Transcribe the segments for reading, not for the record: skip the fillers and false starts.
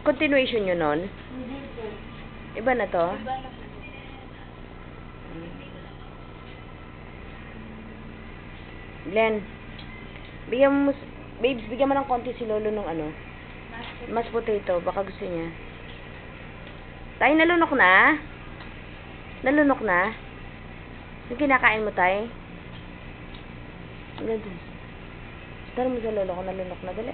continuation yun nun? Hindi po. Iba na to? Iba na po. Glenn, babes, bigyan mo ng konti si Lolo nung ano. Mashed potato, baka gusto niya. Tay, nalunok na? Nalunok na? Yung kinakain mo, Tay? Ganun. Tara mo sa Lolo ko, nalunok na. Dali.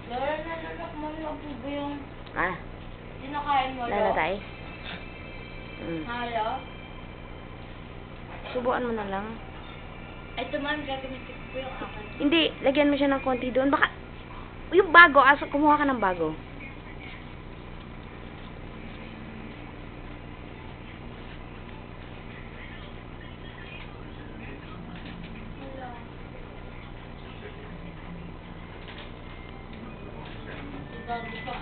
Lolo, nalunok mo na po ba yung Ah, kinakain mo, nala, Lo? Tay? Halo? Subuan mo na lang. Ito man, gagamitin ko po yung akin. Hindi, lagyan mo siya ng konti doon. Baka, yung bago, kumuha ka ng bago. Bago pa.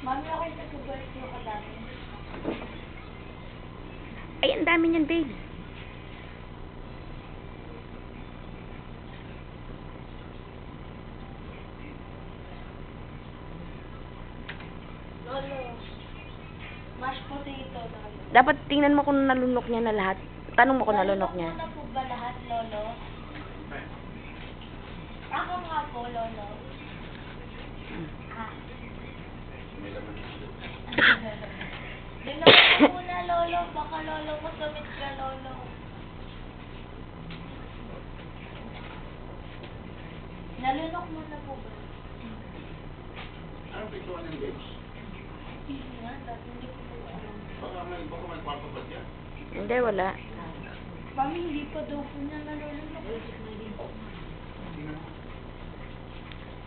Mami, ako yung nag-birth yung kadami. Ay, ang dami niyan, babe. Lolo, mashed potato, Lolo. Dapat tingnan mo kung nalunok niya na lahat. Tanong mo kung nalunok niya. Nalunok mo na po ba lahat, Lolo? Ako nga po, Lolo. Ah. Dinawin mo muna, Lolo. Baka, Lolo, masumit ka, Lolo. Nalunok mo na po ba? Anong pintuan ng games? Hindi nga, dati hindi ko po alam. Baka may kwarto ba dyan? Hindi, wala. Mami, hindi pa daw po niya nalulunok.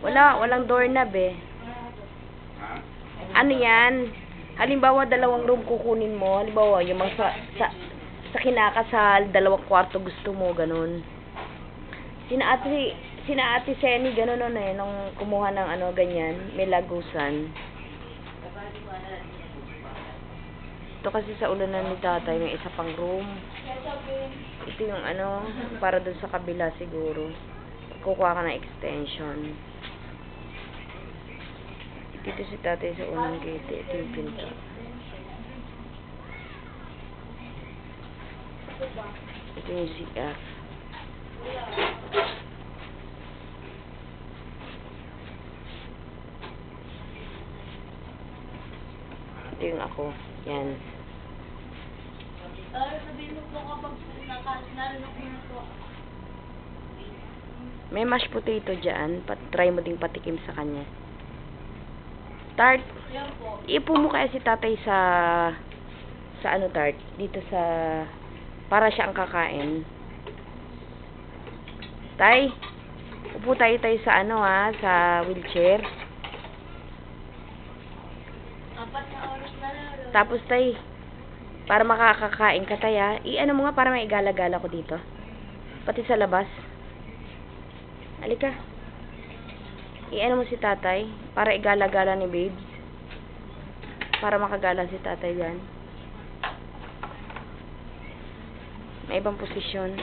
Walang doorknob eh. Ha? Ano yan? Halimbawa, 2 room kukunin mo. Halimbawa, yung mga sa kinakasal, 2 kwarto gusto mo, ganun. Sina ate Seni, ganun nun eh, nung kumuha ng ano, ganyan, may lagusan. Ito kasi sa ulo na ni tatay, may isa pang room. Ito yung ano, para dun sa kabila siguro. Kukuha ka ng extension. Dito si tatay sa unang gate. Ito yung pinto. Ito yung CR. Ito yung ako. Yan. Sabihin mo po kapag nalunok mo na po. May mashed potato dyan. Try mo ding patikim sa kanya. Tart. Yan po. Ipo mo kaya si tatay sa ano, Tart? Dito sa para siya ang kakain. Tay, upo tayo sa ano ha, sa wheelchair. 4 na oras na, Lolo. Tapos tay, para makakakain ka tay ha, i-ano mo nga para may igala-gala ko dito. Pati sa labas. Halika. I-ano mo si tatay, para igala-gala ni babes. Para makagala si tatay dyan. May ibang posisyon.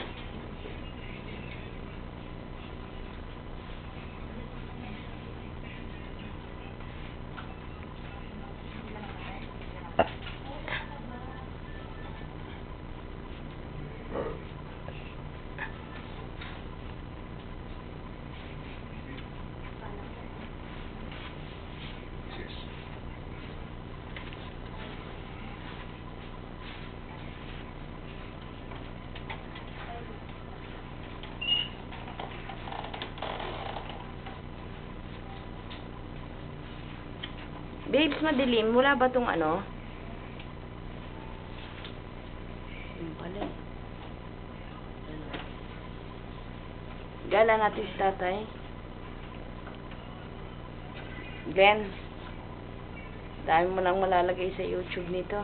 Babes, madilim. Wala ba tong ano? Yung pala eh. Gala natin si tatay. Glenn, dami mo nang malalagay sa YouTube nito.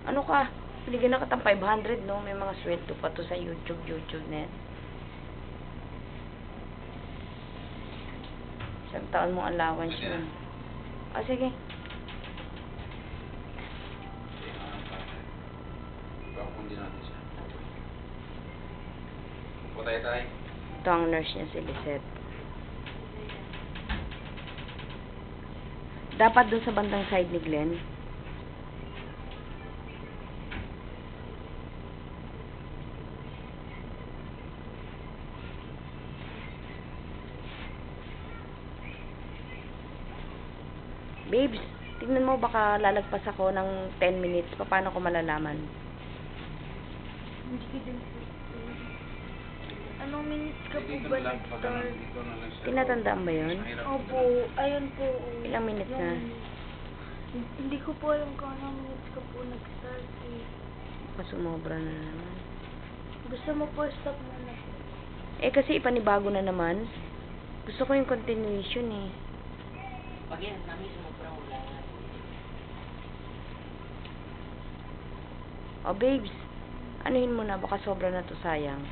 Ano ka? Binigyan na katang 500, no? May mga sweldo pa to sa YouTube na yan. Isang taon mong allowance yun. Ah, sige. Pakundi natin siya. Upo tayo. Ito ang nurse niya, si Lisette. Dapat dun sa bandang side ni Glenn. Babes, tingnan mo baka lalagpas ako ng 10 minutes. Paano ko malalaman? Hindi ko din po. Anong minutes ka po Dito ba na lang, pagka nag-start? nandito na lang siya. Tinatandaan ba yun? Mahirap Opo, ayun po. Ilang minutes na? Hindi ko po alam kung anong minutes ka po nag-start eh. Masumobra na naman. Gusto mo po stop na na po. Eh kasi ipanibago na naman. Gusto ko yung continuation eh. Pag yan, namin sumubra wala nga. Oh babes, anuhin mo na, baka sobra na to, sayang.